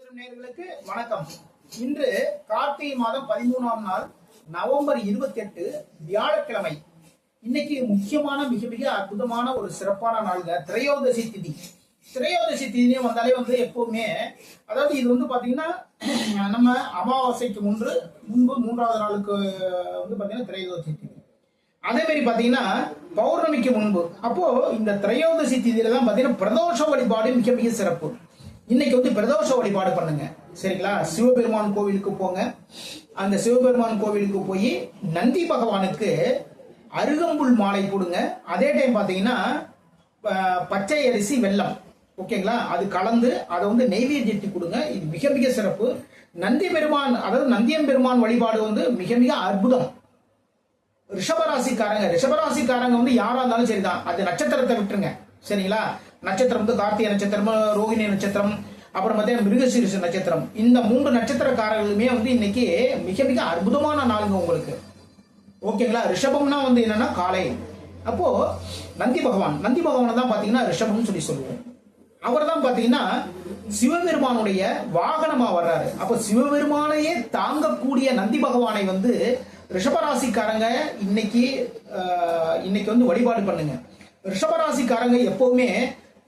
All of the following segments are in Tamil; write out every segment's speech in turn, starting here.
பேசும் நேயர்களுக்கு வணக்கம். இன்று கார்த்திகை மாதம் 13ஆம் நாள் நவம்பர் 28 வியாழக்கிழமை. இன்னைக்கு முக்கியமான மிக மிக அற்புதமான ஒரு சிறப்பான நாளுங்க. திரையோதசி திதி. திரையோதசி திதியும் வந்தாலே எப்பவுமே, அதாவது இது பாத்தீங்கன்னா நம்ம அமாவாசைக்கு முன்பு மூன்றாவது நாளுக்கு பாத்தீங்கன்னா திரையோதசி திதி. அதே மாதிரி பாத்தீங்கன்னா பௌர்ணமிக்கு முன்பு. அப்போ இந்த திரையோதசி திதியில தான் பாத்தீங்கன்னா பிரதோஷ வழிபாடு மிக மிக சிறப்பு. இன்னைக்கு பிரதோஷ வழிபாடு பண்ணுங்க, சரிங்களா? சிவபெருமான் கோவிலுக்கு போங்க. அந்த சிவபெருமான் கோவிலுக்கு போய் நந்தி பகவானுக்கு அருகம்புல் மாலை கொடுங்க. அதே டைம் பாத்தீங்கன்னா பச்சை அரிசி வெல்லம், ஓகேங்களா, அது கலந்து அதை நெய்வேத்தியத்தை கொடுங்க. இது மிக மிக சிறப்பு. நந்தி பெருமான், அதாவது நந்தியம் பெருமான் வழிபாடு மிக மிக அற்புதம். ரிஷபராசிக்காரங்க யாரா இருந்தாலும் சரிதான், அது நட்சத்திரத்தை விட்டுருங்க, சரிங்களா? நட்சத்திரம் கார்த்திகை நட்சத்திரம், ரோகிணி நட்சத்திரம், அப்புறம் பார்த்தீங்கன்னா மிருகசீரிஷ நட்சத்திரம். இந்த 3 நட்சத்திரக்காரர்களுமே இன்னைக்கு மிக மிக அற்புதமான நாளுங்க உங்களுக்கு, ஓகேங்களா? ரிஷபம்னா என்னன்னா காலை. அப்போ நந்தி பகவான் தான் பாத்தீங்கன்னா ரிஷபம்னு சொல்லுவோம். அவர் தான் பாத்தீங்கன்னா சிவபெருமானுடைய வாகனமா வர்றாரு. அப்போ சிவபெருமானையே தாங்கக்கூடிய நந்தி பகவானை ரிஷபராசிக்காரங்க இன்னைக்கு வழிபாடு பண்ணுங்க. ரிஷபராசிக்காரங்க எப்பவுமே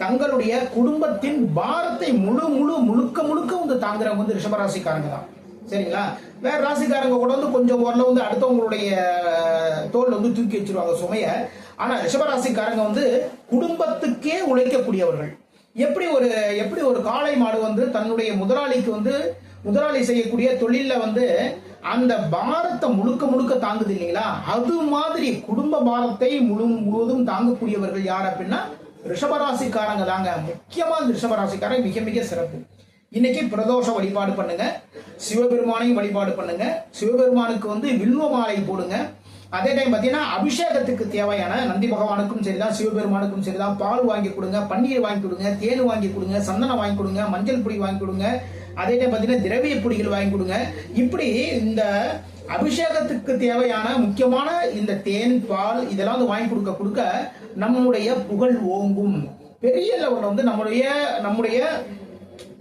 தங்களுடைய குடும்பத்தின் பாரத்தை முழுக்க தாங்குறவங்க ரிஷபராசிக்காரங்க தான், சரிங்களா? வேற ராசிக்காரங்க கூட கொஞ்சம் ஓரளவு அடுத்தவங்களுடைய தோல் தூக்கி வச்சிருவாங்க சுமைய. ஆனா ரிஷபராசிக்காரங்க குடும்பத்துக்கே உழைக்கக்கூடியவர்கள். எப்படி ஒரு காளை மாடு தன்னுடைய முதலாளிக்கு முதலாளி செய்யக்கூடிய தொழில அந்த பாரத்தை முழுக்க தாங்குது இல்லைங்களா? அது மாதிரி குடும்ப பாரத்தை முழுவதும் தாங்கக்கூடியவர்கள் யார் அப்படின்னா ரிஷபராசிக்காரங்க தாங்க. முக்கியமா ரிஷபராசிக்காரங்க மிக மிக சிறப்பு. இன்னைக்கு பிரதோஷ வழிபாடு பண்ணுங்க, சிவபெருமானையும் வழிபாடு பண்ணுங்க. சிவபெருமானுக்கு வில்வ மாலை போடுங்க. அதே டைம் பாத்தீங்கன்னா அபிஷேகத்துக்கு தேவையான நந்தி பகவானுக்கும் சரிதான், சிவபெருமானுக்கும் சரிதான், பால் வாங்கி கொடுங்க, பன்னீர் வாங்கி கொடுங்க, தேன் வாங்கி கொடுங்க, சந்தனம் வாங்கி கொடுங்க, மஞ்சள் பொடி வாங்கி கொடுங்க. அதே டைம் பாத்தீங்கன்னா திரவிய பொடிகள் வாங்கி கொடுங்க. இப்படி இந்த அபிஷேகத்துக்கு தேவையான முக்கியமான இந்த தேன், பால் இதெல்லாம் வாங்கி கொடுக்க நம்முடைய புகழ் ஓங்கும். பெரிய லெவல்ல நம்முடைய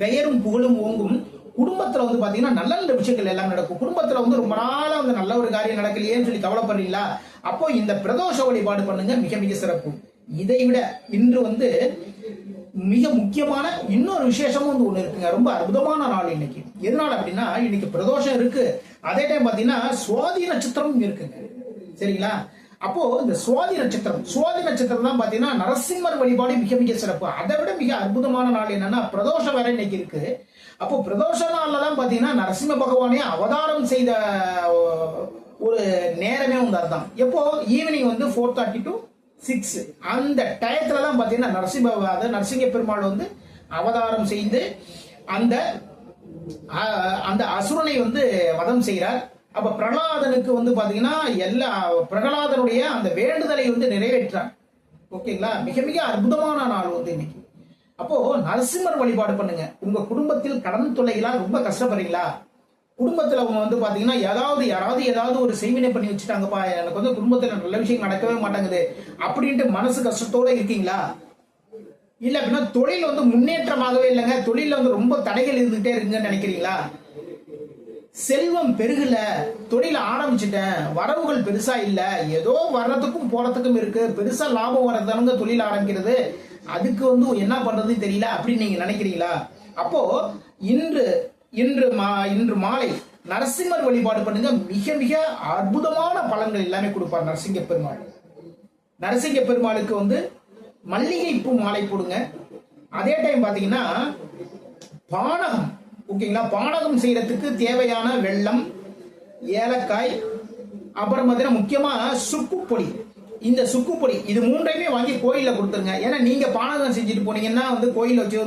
பெயரும் புகழும் ஓங்கும். குடும்பத்துல பாத்தீங்கன்னா நல்ல நல்ல விஷயங்கள் எல்லாம் நடக்கும். குடும்பத்துல ரொம்ப நாளா நல்ல ஒரு காரியம் நடக்கலையேன்னு சொல்லி கவலைப்படுறீங்களா? அப்போ இந்த பிரதோஷ வழிபாடு பண்ணுங்க, மிக மிக சிறப்பு. இதை விட இன்று மிக முக்கியமான இன்னொரு விசேஷமும் ஒண்ணு இருக்குங்க. ரொம்ப அற்புதமான நாள் இன்னைக்கு. எதனால அப்படின்னா இன்னைக்கு பிரதோஷம் இருக்கு, அதே டைம் பாத்தீங்கன்னா சுவாதி நட்சத்திரமும் இருக்குங்க, சரிங்களா? அப்போ இந்த சுவாதி நட்சத்திரம் தான் பாத்தீங்கன்னா நரசிம்மர் வழிபாடு மிக மிக சிறப்பு. அதை விட மிக அற்புதமான நாள் என்னன்னா பிரதோஷம் வேற இன்னைக்கு இருக்கு. அப்போ பிரதோஷ நாள்ல தான் பாத்தீங்கன்னா நரசிம்ம பகவானே அவதாரம் செய்த ஒரு நேரமே அதுதான். எப்போ ஈவினிங் 4:30 to 6 அந்த டயத்துல தான் பாத்தீங்கன்னா நரசிங்க பெருமாள் அவதாரம் செய்து அந்த அசுரனை வதம் செய்கிறார். அப்ப பிரகலாதனுக்கு பாத்தீங்கன்னா பிரகலாதனுடைய அந்த வேண்டுதலை நிறைவேற்றார், ஓகேங்களா? மிக மிக அற்புதமான நாள் இன்னைக்கு. அப்போ நரசிம்மர் வழிபாடு பண்ணுங்க. உங்க குடும்பத்தில் கடன் தொல்லைகளால் ரொம்ப கஷ்டப்படுறீங்களா? குடும்பத்துல அவங்க பாத்தீங்கன்னா யாராவது ஏதாவது ஒரு செய்வினை பண்ணி வச்சுட்டாங்கப்பா, எனக்கு குடும்பத்துல நல்ல விஷயம் நடக்கவே மாட்டேங்குது அப்படின்ட்டு மனசு கஷ்டத்தோட இருக்கீங்களா? இல்ல அப்படின்னா தொழில் முன்னேற்றமாகவே இல்லைங்க, தொழில ரொம்ப தடைகள் இருந்துகிட்டே இருக்குங்கன்னு நினைக்கிறீங்களா? செல்வம் பெருகல, தொழில ஆரம்பிச்சுட்டேன், வரவுகள் பெருசா இல்ல, ஏதோ வர்றதுக்கும் போறதுக்கும் இருக்கு, பெருசா லாபம் வர்றதானுங்க தொழில் ஆரம்பிக்கிறது, அதுக்கு என்ன பண்றதுன்னு தெரியல அப்படின்னு நீங்க நினைக்கிறீங்களா? அப்போ இன்று மாலை நரசிம்மர் வழிபாடு பண்ணுங்க. மிக மிக அற்புதமான பலன்கள் எல்லாமே கொடுப்பார் நரசிங்க பெருமாள். நரசிங்க பெருமாளுக்கு மல்லிகை பூ மாலை போடுங்க. அதே டைம் பாத்தீங்கன்னா பானகம், ஓகேங்களா? பானகம் செய்யறதுக்கு தேவையான வெல்லம், ஏலக்காய், அப்புறம் பாத்தீங்கன்னா முக்கியமா சுக்குப்பொடி. இந்த சுக்குப்பொடி இது 3ஐயுமே வாங்கி கோயில கொடுத்துருங்க. ஏன்னா நீங்க பானகம் செஞ்சுட்டு போனீங்கன்னா கோயில வச்சு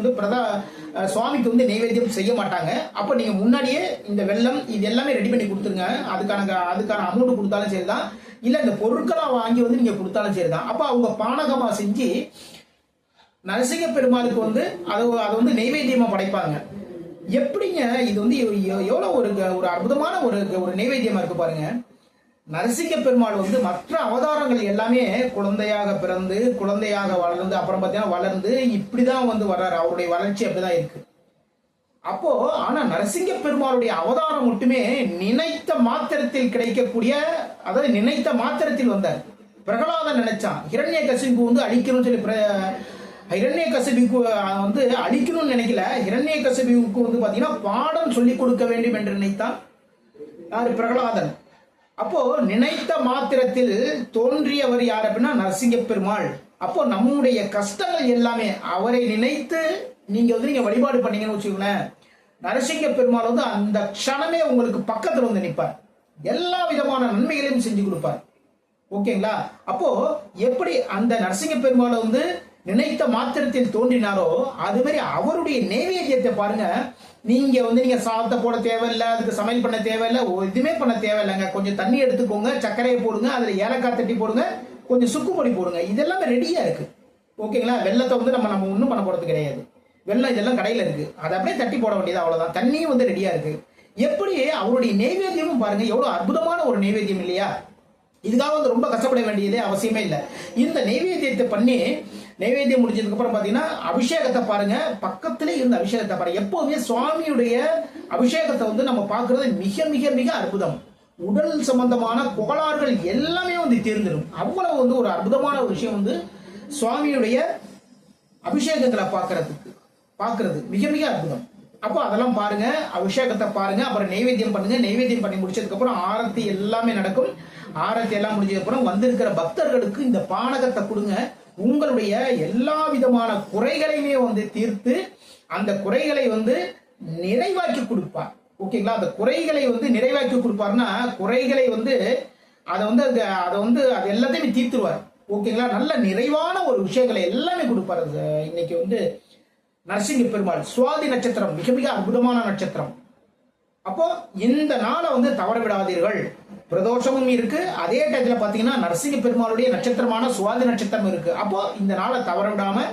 சுவாமிக்கு நைவேத்தியம் செய்ய மாட்டாங்க. அப்ப நீங்க முன்னாடியே இந்த வெல்லம் இது எல்லாமே ரெடி பண்ணி கொடுத்துருங்க. அதுக்கான அமௌண்ட் கொடுத்தாலும் சரிதான், இல்ல இந்த பொருட்களா வாங்கி நீங்க கொடுத்தாலும் சரிதான். அப்ப அவங்க பானகமா செஞ்சு நரசிங்க பெருமாளுக்கு அதை நைவேத்தியமா படைப்பாங்க. எப்படிங்க இது எவ்வளவு ஒரு அற்புதமான ஒரு நைவேத்தியமா இருக்கு பாருங்க. நரசிங்க பெருமாள் மற்ற அவதாரங்கள் எல்லாமே குழந்தையாக பிறந்து குழந்தையாக வளர்ந்து அப்புறம் பார்த்தீங்கன்னா வளர்ந்து இப்படிதான் வர்றாரு. அவருடைய வளர்ச்சி அப்படிதான் இருக்கு. அப்போ ஆனா நரசிங்க பெருமாளுடைய அவதாரம் மட்டுமே நினைத்த மாத்திரத்தில் கிடைக்கக்கூடிய, அதாவது நினைத்த மாத்திரத்தில் வந்தார். பிரகலாதன் நினைச்சான் ஹிரண்ய கசிபு வந்து அழிக்கணும்னு சொல்லி, ஹிரண்ய கசிபுக்கு வந்து அழிக்கணும்னு நினைக்கல, ஹிரண்ய கசிபுக்கு வந்து பாத்தீங்கன்னா பாடம் சொல்லிக் கொடுக்க வேண்டும் என்று நினைத்தான் யாரு? பிரகலாதன். அப்போ நினைத்த மாத்திரத்தில் தோன்றியவர் யார் அப்படின்னா நரசிங்க பெருமாள். அப்போ நம்முடைய கஷ்டங்கள் எல்லாமே அவரை நினைத்து நீங்க வந்து நீங்க வழிபாடு பண்ணீங்கன்னு வச்சுக்கோங்களேன், நரசிங்க பெருமாள் வந்து அந்த க்ஷணமே உங்களுக்கு பக்கத்துல வந்து நிற்பார், எல்லா விதமான நன்மைகளையும் செஞ்சு கொடுப்பார். ஓகேங்களா? அப்போ எப்படி அந்த நரசிங்க பெருமாளை வந்து நினைத்த மாத்திரத்தில் தோன்றினாரோ அது மாதிரி அவருடைய நைவேத்தியத்தை பாருங்க. நீங்க வந்து நீங்க சாதத்தை போட தேவையில்லை, அதுக்கு சமையல் பண்ண தேவையில்லை, எதுவுமே பண்ண தேவையில்லைங்க. கொஞ்சம் தண்ணி எடுத்துக்கோங்க, சர்க்கரையை போடுங்க, அதுல ஏலக்காய் தட்டி போடுங்க, கொஞ்சம் சுக்கு பொடி போடுங்க, இதெல்லாமே ரெடியா இருக்கு. ஓகேங்களா? வெள்ளத்தை வந்து நம்ம ஒன்றும் பண்ண போறது கிடையாது. வெள்ளம் இதெல்லாம் கடையில இருக்கு, அதை அப்படியே தட்டி போட வேண்டியது அவ்வளவுதான். தண்ணியும் வந்து ரெடியா இருக்கு. எப்படி அவருடைய நைவேத்தியமும் பாருங்க, எவ்வளவு அற்புதமான ஒரு நைவேத்தியம் இல்லையா? இதுக்காக வந்து ரொம்ப கஷ்டப்பட வேண்டியதே அவசியமே இல்லை. இந்த நைவேத்தியத்தை பண்ணி நைவேத்தியம் முடிஞ்சதுக்கு அப்புறம் பாத்தீங்கன்னா அபிஷேகத்தை பாருங்க, பக்கத்திலே இருந்த அபிஷேகத்தை பாருங்க. எப்போதுமே சுவாமியுடைய அபிஷேகத்தை வந்து நம்ம பார்க்கறது மிக மிக மிக அற்புதம். உடல் சம்பந்தமான கோளாறுகள் எல்லாமே வந்து தீர்ந்துடும். அவ்வளவு வந்து ஒரு அற்புதமான ஒரு விஷயம் வந்து சுவாமியுடைய அபிஷேகங்களை பார்க்கறது மிக மிக அற்புதம். அப்போ அதெல்லாம் பாருங்க, அபிஷேகத்தை பாருங்க, அப்புறம் நைவேத்தியம் பண்ணுங்க. நைவேத்தியம் பண்ணி முடிச்சதுக்கு அப்புறம் ஆரத்தி எல்லாமே நடக்கும். ஆரத்தி எல்லாம் முடிஞ்சதுக்கு அப்புறம் வந்திருக்கிற பக்தர்களுக்கு இந்த பானகத்தை கொடுங்க. உங்களுடைய எல்லா விதமான குறைகளையுமே வந்து தீர்த்து அந்த குறைகளை வந்து நிறைவாக்கி கொடுப்பார். ஓகேங்களா? அந்த குறைகளை வந்து நிறைவாக்கி கொடுப்பார்னா குறைகளை வந்து அது எல்லாத்தையுமே தீர்த்துருவார். ஓகேங்களா? நல்ல நிறைவான ஒரு விஷயங்களை எல்லாமே கொடுப்பார். இன்னைக்கு வந்து நரசிங்க பெருமாள் சுவாதி நட்சத்திரம் மிக மிக அற்புதமான நட்சத்திரம். அப்போ இந்த நாளை வந்து தவற விடாதீர்கள். பிரதோஷமும் இருக்கு, அதே டயத்துல பாத்தீங்கன்னா நரசிங்க பெருமாளுடைய நட்சத்திரமான சுவாதி நட்சத்திரம் இருக்கு. அப்போ இந்த நாளை தவற விடாம